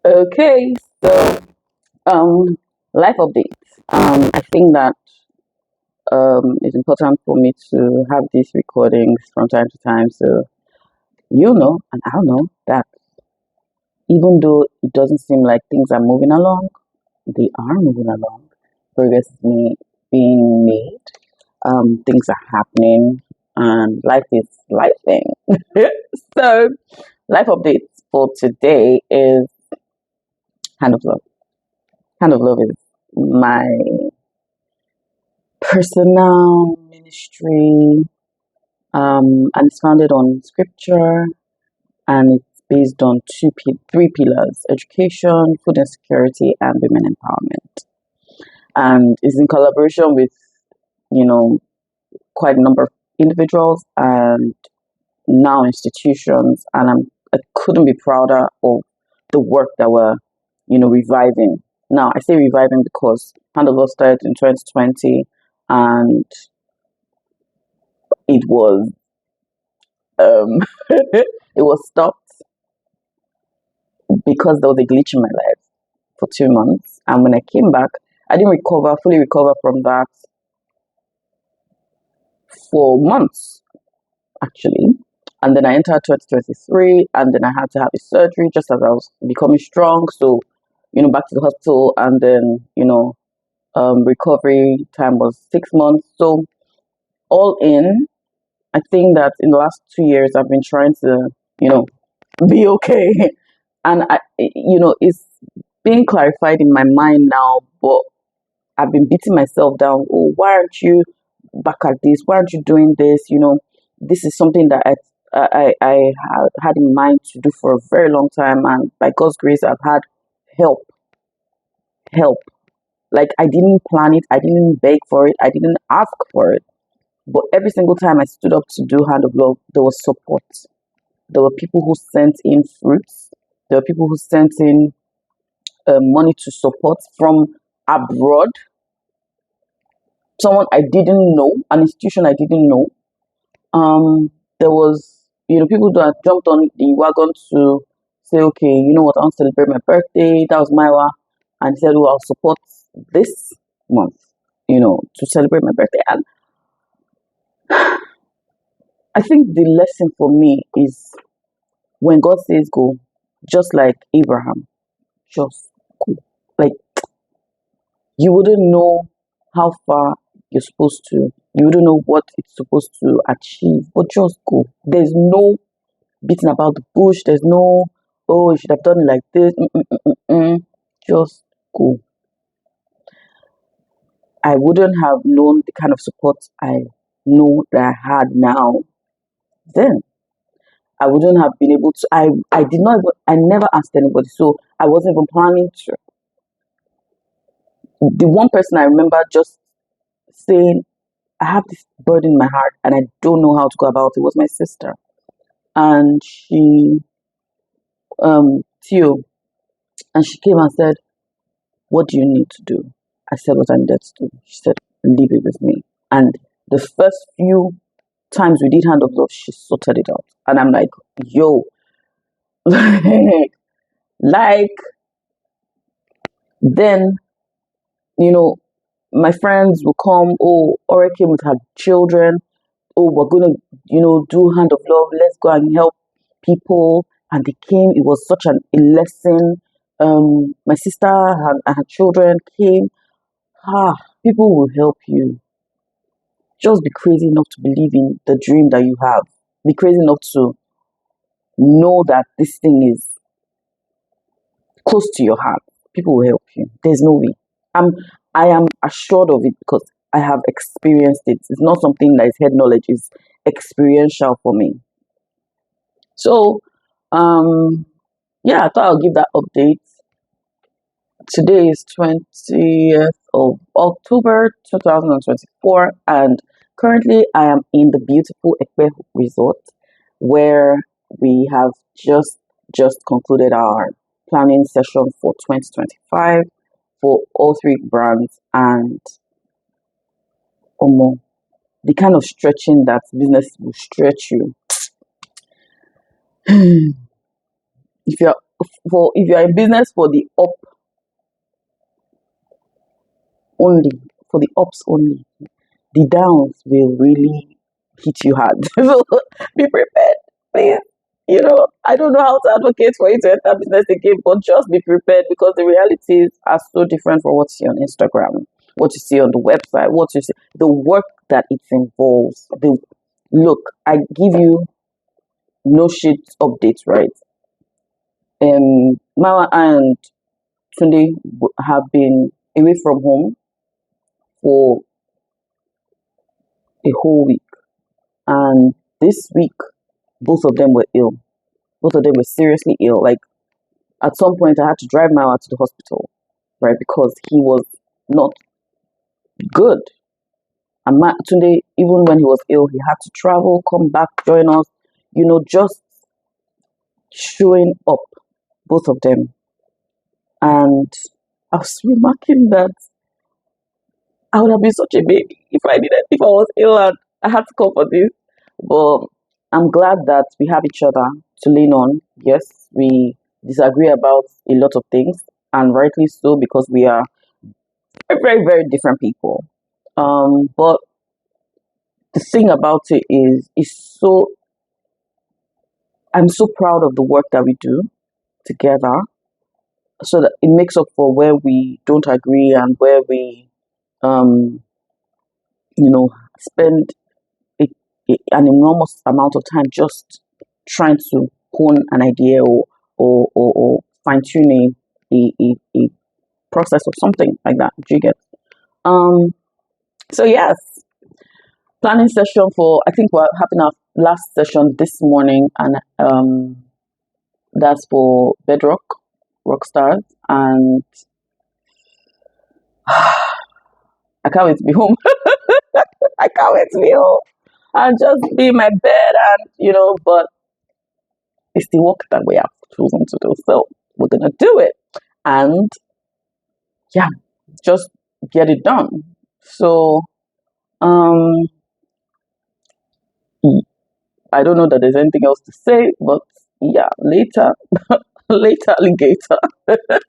Okay, so um, life updates. I think that it's important for me to have these recordings from time to time, so you know, and I know that even though it doesn't seem like things are moving along, they are moving along. Progress is being made. Things are happening, and life is lifing. So, life updates for today is Hand of Love. Hand of Love is my personal ministry, and it's founded on scripture, and it's based on three pillars: education, food insecurity, and women empowerment. And it's in collaboration with, you know, quite a number of individuals and now institutions, and I couldn't be prouder of the work that we're, reviving. Now I say reviving because Hand of Love started in 2020, and it was um it was stopped because there was a glitch in my life for 2 months, and when I came back, I didn't fully recover from that for months actually. And then I entered 2023, and then I had to have a surgery just as I was becoming strong. So, back to the hospital, and then, recovery time was 6 months. So, all in, I think that in the last 2 years, I've been trying to, be okay. And, it's being clarified in my mind now, but I've been beating myself down. Oh, why aren't you back at this? Why aren't you doing this? This is something that I had in mind to do for a very long time, and by God's grace, I've had help. Help. Like I didn't plan it, I didn't beg for it, I didn't ask for it. But every single time I stood up to do Hand of Love, there was support. There were people who sent in fruits. There were people who sent in money to support from abroad. Someone I didn't know, an institution I didn't know. There was, people that jumped on the wagon to say, okay, you know what, I want to celebrate my birthday. That was my one. And said, oh, I'll support this month, to celebrate my birthday. And I think the lesson for me is when God says go, just like Abraham, just go. Like you wouldn't know how far you're supposed to, you wouldn't know what it's supposed to achieve, but just go. There's no beating about the bush. There's no, oh, you should have done it like this. Just go. I wouldn't have known the kind of support I know that I had now then. I wouldn't have been able to. I did not even, I never asked anybody, so I wasn't even planning to. The one person I remember just saying, I have this burden in my heart and I don't know how to go about it was my sister. And Theo, and she came and said, what do you need to do? I said what I needed to do. She said, leave it with me. And the first few times we did Hand of Love, she sorted it out. And I'm like, yo, like then, you know, my friends will come, oh, Ore came with her children, oh, we're gonna, do Hand of Love, let's go and help people. And they came, it was such a lesson. My sister and her children came. People will help you. Just be crazy enough to believe in the dream that you have. Be crazy enough to know that this thing is close to your heart. People will help you. There's no way. I am assured of it because I have experienced it. It's not something that is head knowledge, it's experiential for me. So yeah, I thought I'll give that update. Today is 20th of October 2024, and currently I am in the beautiful Ekpe Resort where we have just concluded our planning session for 2025 for all three brands. And the kind of stretching that business will stretch you. If you're for if you are in business for the up only, for the ups only, the downs will really hit you hard. So be prepared, please. I don't know how to advocate for you to enter business again, but just be prepared because the realities are so different from what you see on Instagram, what you see on the website, what you see, the work that it involves. Look, I give you no shit updates, right? Mama and Tunde have been away from home for a whole week, and this week both of them were ill. Both of them were seriously ill. Like at some point, I had to drive Mama to the hospital, right, because he was not good. And Tunde, even when he was ill, he had to travel, come back, join us. Just showing up, both of them. And I was remarking that I would have been such a baby if I was ill and I had to come for this. But I'm glad that we have each other to lean on. Yes, we disagree about a lot of things, and rightly so because we are very, very, very different people. But the thing about it is so I'm so proud of the work that we do together, so that it makes up for where we don't agree and where we um spend an enormous amount of time just trying to hone an idea or fine tune a process or something like that. Do you get? Um, so yes, planning session for I think we're having our last session this morning, and that's for Bedrock Rockstars, and I can't wait to be home. I can't wait to be home and just be in my bed, and but it's the work that we have chosen to do. So we're gonna do it, and yeah, just get it done. So um, I don't know that there's anything else to say, but yeah, later, later, alligator.